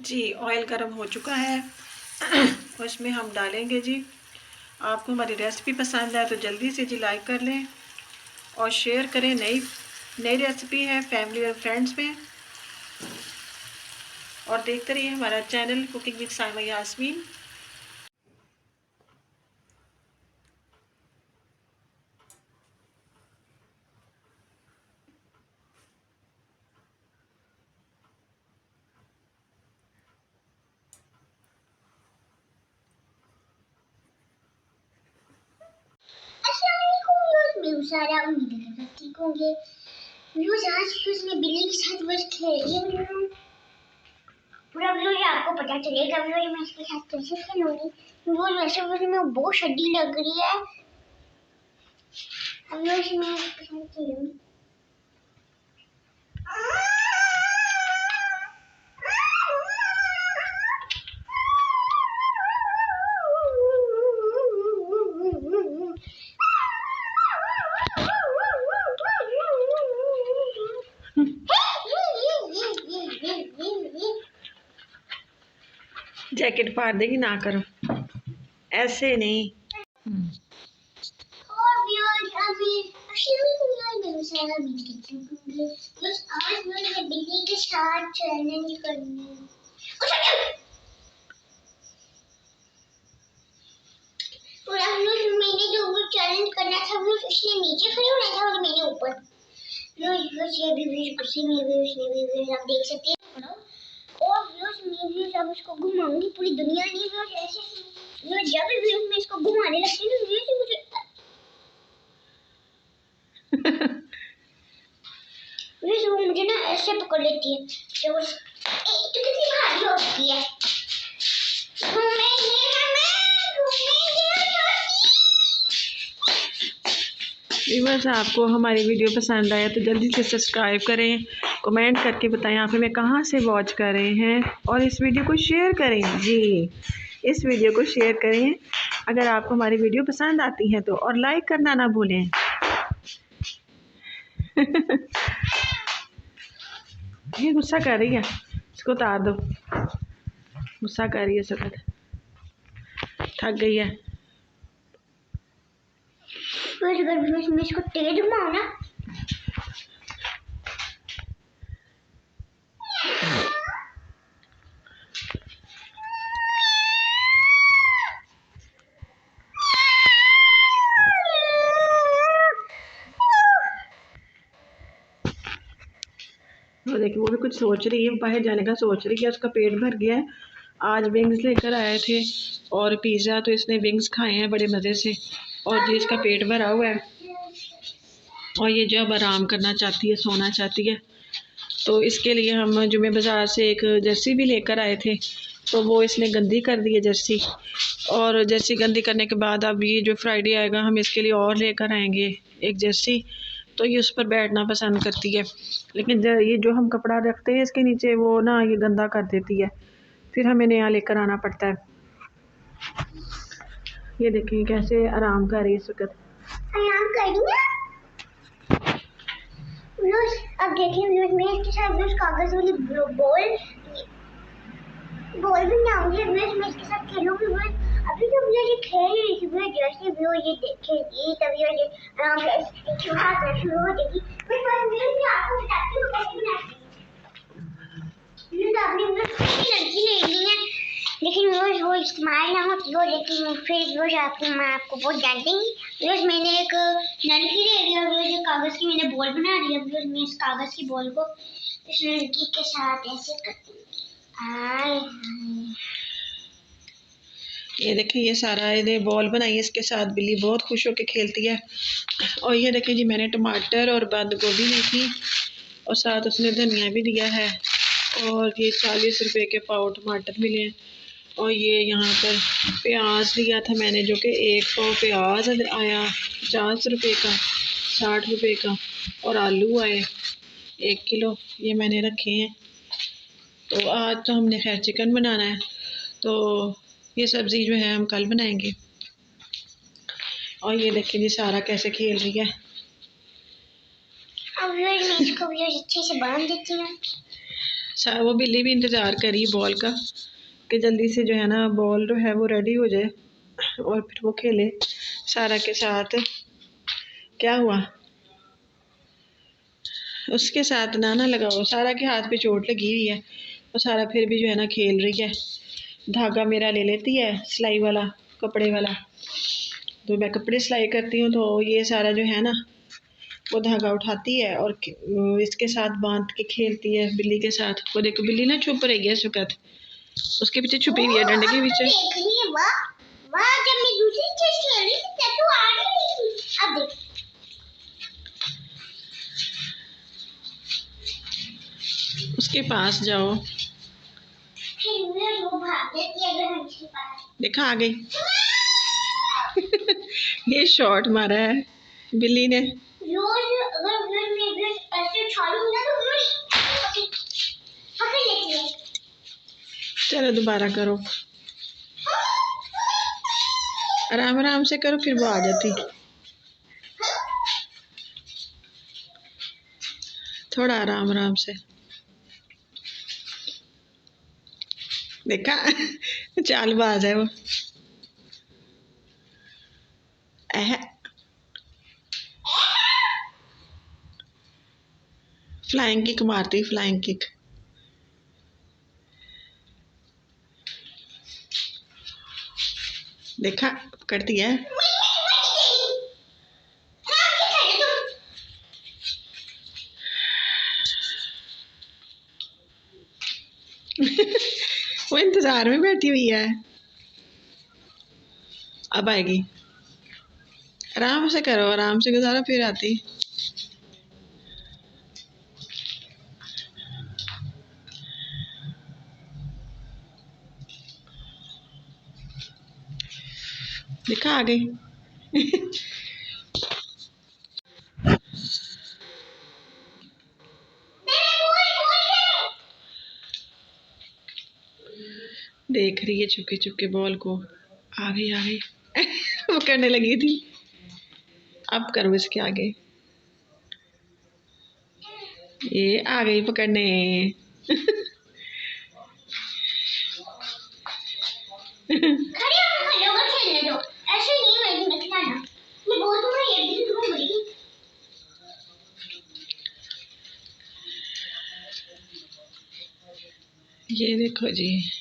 जी oil गर्म हो चुका है। उसमें हम डालेंगे जी। आपको हमारी रेसिपी पसंद है तो जल्दी से जी लाइक कर लें और शेयर करें। नई नई रेसिपी है फैमिली और फ्रेंड्स में। और देखते रहिए हमारा channel cooking with Saima Yasmin. सारा उम्मीद है ठीक होंगे। व्यूज आज व्यूज में बिल्ली के साथ बस खेल रही हूँ। पूरा व्यूज आपको पता चलेगा व्यूज मैं इसके साथ कैसे खेलूंगी। व्यूज वैसे व्यूज में बहुत शड्डी लग रही है। अब व्यूज में इसके साथ खेलूंगी। जैकेट फाड़ देगी ना करो ऐसे नहीं। और व्यूज अभी सारा बस आज मैं बिल्ली के साथ चैलेंज करनी है। और हम लोग मैंने जो वो चैलेंज करना था वो इसलिए नीचे खड़े होना था और मैंने ऊपर व्यूज ये भी व्यूज गुस्से में व्यूज आप देख सकते हैं। और व्यूज में व्यूज अब इसको घुमाऊंगी पूरी दुनिया नहीं व्यूज ऐसे व्यूज जब भी व्यूज में इसको घुमाने लगती हूँ व्यूज मुझे व्यूज वो मुझे ना ऐसे पकड़ लेती है तो तो कितनी भारी होती है। व्यूअर्स आपको हमारी वीडियो पसंद आया तो जल्दी से सब्सक्राइब करें, कमेंट करके बताएं आप हमें कहाँ से वॉच कर रहे हैं और इस वीडियो को शेयर करें। जी इस वीडियो को शेयर करें अगर आपको हमारी वीडियो पसंद आती है तो, और लाइक करना ना भूलें। ये गुस्सा कर रही है, इसको उतार दो। गुस्सा कर रही है, सखत थक गई है। अगर मैं इसको तेज घुमाऊं ना वो देखिए वो भी कुछ सोच रही है, बाहर जाने का सोच रही है। उसका पेट भर गया है। आज विंग्स लेकर आए थे और पिज़्ज़ा, तो इसने विंग्स खाए हैं बड़े मज़े से और जी इसका पेट भरा हुआ है। और ये जो अब आराम करना चाहती है, सोना चाहती है। तो इसके लिए हम जुमे बाज़ार से एक जर्सी भी लेकर आए थे, तो वो इसने गंदी कर दी है जर्सी। और जर्सी गंदी करने के बाद अब ये जो फ्राइडे आएगा हम इसके लिए और लेकर आएंगे एक जर्सी। तो ये उस पर बैठना पसंद करती है, लेकिन ये जो हम कपड़ा रखते हैं इसके नीचे वो ना ये गंदा कर देती है, फिर हमें नया लेकर आना पड़ता है। ये देखें कैसे आराम कर रही है इस वक्त। आराम करूंगा व्यूज। अब देखिए व्यूज मैं इसके साथ व्यूज कागज वाली बॉल भी लाऊंगी व्यूज मैं इसके साथ खेलूंगी व्यूज। अभी तो व्यूज ये खेल रही थी व्यूज जैसे व्यूज ये देखेगी तभी ये आराम से छोटा सा शुरू हो जाएगी। फिर व्यूज मैं आपको बताती हूँ कैसे बनाती हूँ। व्यूज आपने व्यूज कितनी लड़की ले ली है लेकिन व्यूज वो इस्तेमाल ना होती हो, लेकिन फिर व्यूज आपको मैं आपको बहुत डांट देंगी। व्यूज मैंने एक लड़की ले ली है व्यूज, कागज की मैंने बॉल बना दी है व्यूज। मैं इस कागज की बॉल को इस लड़की के साथ ऐसे करती हूँ। ये देखिए ये सारा ये बॉल बनाई है इसके साथ, बिल्ली बहुत खुश होकर खेलती है। और ये देखिए जी मैंने टमाटर और बंद गोभी ली थी और साथ उसने धनिया भी दिया है। और ये 40 रुपए के पाव टमाटर मिले हैं। और ये यहाँ पर प्याज लिया था मैंने, जो कि 1 पाव प्याज आया 50 रुपए का, 60 रुपए का। और आलू आए 1 किलो, ये मैंने रखे हैं। तो आज तो हमने खैर चिकन बनाना है, तो ये सब्ज़ी जो है हम कल बनाएंगे। और ये देखिए जी सारा कैसे खेल रही है। अब मैं इसको अच्छे से बांध देती हूँ। वो बिल्ली भी इंतज़ार करी बॉल का कि जल्दी से जो है ना बॉल जो है वो रेडी हो जाए और फिर वो खेले सारा के साथ। क्या हुआ उसके साथ ना लगाओ, सारा के हाथ पे चोट लगी हुई है और सारा फिर भी जो है ना खेल रही है। धागा मेरा ले लेती है सिलाई वाला, कपड़े वाला, तो मैं कपड़े सिलाई करती हूँ तो ये सारा जो है ना वो धागा उठाती है और इसके साथ बांध के खेलती है बिल्ली के साथ। वो देखो बिल्ली ना छुप रही है इस वक्त, उसके पीछे छुपी हुई है डंडे के पीछे। देख रही है, वाह वाह, जब मैं दूसरी चीज खेल रही थी तब तो आ रही थी। अब देख उसके पास जाओ, फिर वो भाग जाती है अगर हम इसके पास। देखा आ गई। ये शॉट मारा है बिल्ली ने। रोज अगर मैं ऐसे छोड़ूंगी ना तो रोज पकड़ लेती है। चलो दोबारा करो, आराम आराम से करो फिर वो आ जाती। थोड़ा आराम आराम से, देखा। चालबाज है वो। फ्लाइंग किक मारती, फ्लाइंग किक। देखा करती है। वो इंतजार में बैठी हुई है, अब आएगी। आराम से करो, आराम से गुजारो फिर आती। देखा आ गई। देख रही है चुपके चुपके बॉल को। आ गई आ गई। वो करने लगी थी, अब करो इसके आगे। ये आ गई पकड़ने। खड़े होकर लोगों खेलने दो, ऐसे नहीं मैं खिलाना। मैं बोल दूंगा ये भी तुम्हें बड़ी। ये देखो जी,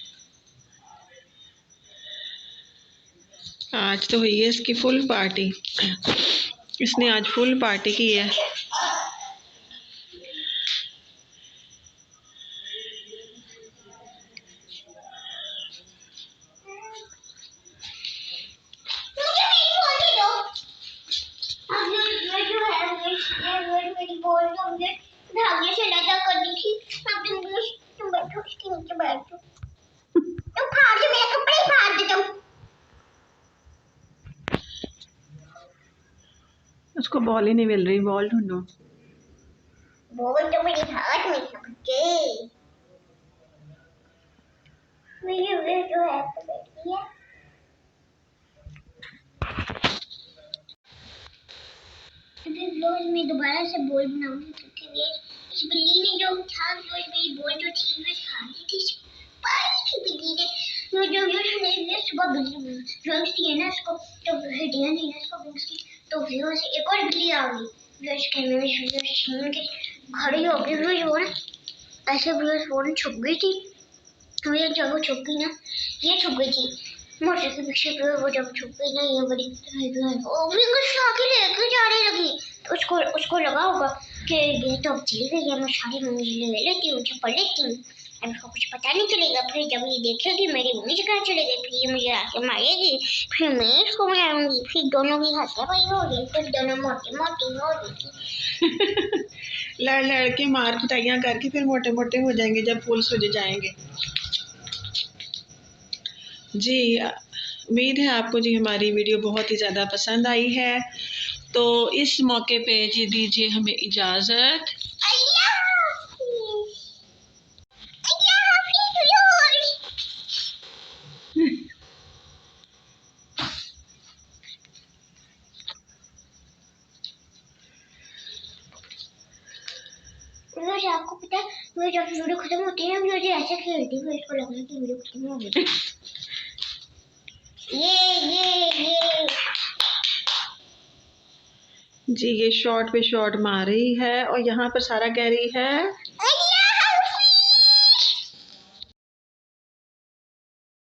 आज तो हुई है इसकी फुल पार्टी। इसने आज फुल पार्टी की है। मुझे मेरी बॉल दे दो। अब ये जो है ये मेरी बॉल तो मुझे धागे से लगा करनी थी। अब तुम बैठो इसके नीचे बैठो। तुम फाड़ दो मेरे कपड़े, फाड़ दे तुम। उसको बॉल ही नहीं मिल रही, बॉल ढूंढो। बॉल तो मेरे हाथ में है बच्चे। मेरी वे जो है तो बैठी है। फिर रोज मैं दोबारा से बॉल बनाऊंगी क्योंकि ये इस बिल्ली ने जो था रोज मेरी बॉल जो थी वो खा ली थी। पाई थी बिल्ली ने जो ये सुबह बिल्ली विंग्स थी ना इसको, तो हड्डियां थी ना इसको विंग्स की, तो फिर से एक और बिल्ली आ गई जो इसके में छीन के खड़ी हो गई। वो ना ऐसे वो छुप गई थी। तो ये जब वो छुप गई ना, ये छुप गई थी मोटर के पीछे पे। वो जब छुप गई ना ये बड़ी विंग्स आके लेके जाने लगी, तो उसको लगा होगा कि ये तो अब चली गई है, मैं सारी विंग्स ले लेती हूँ, चप्पल लेती हूँ, अब इसको कुछ पता नहीं चलेगा। फिर जब ये देखेगी मेरी विंग्स कहाँ चली गई, फिर ये मुझे आके मारेगी, फिर मैं इसको मारूंगी, फिर दोनों की हाथापाई होगी, फिर दोनों मोटी मोटी हो गई। लड़ लड़ के मार पिटाइयाँ करके फिर मोटे मोटे हो जाएंगे जब फूल सूझ जाएंगे। जी उम्मीद है आपको जी हमारी वीडियो बहुत ही ज़्यादा पसंद आई है। तो इस मौके पे जी दीजिए हमें इजाज़त। आपको पता है फिर जब वीडियो खत्म होती है ना, मुझे ऐसे खेलती हूँ, इसको लगता है कि वीडियो खत्म हो गई। ये जी ये शॉट पे शॉट मार रही है और यहाँ पर सारा कह रही है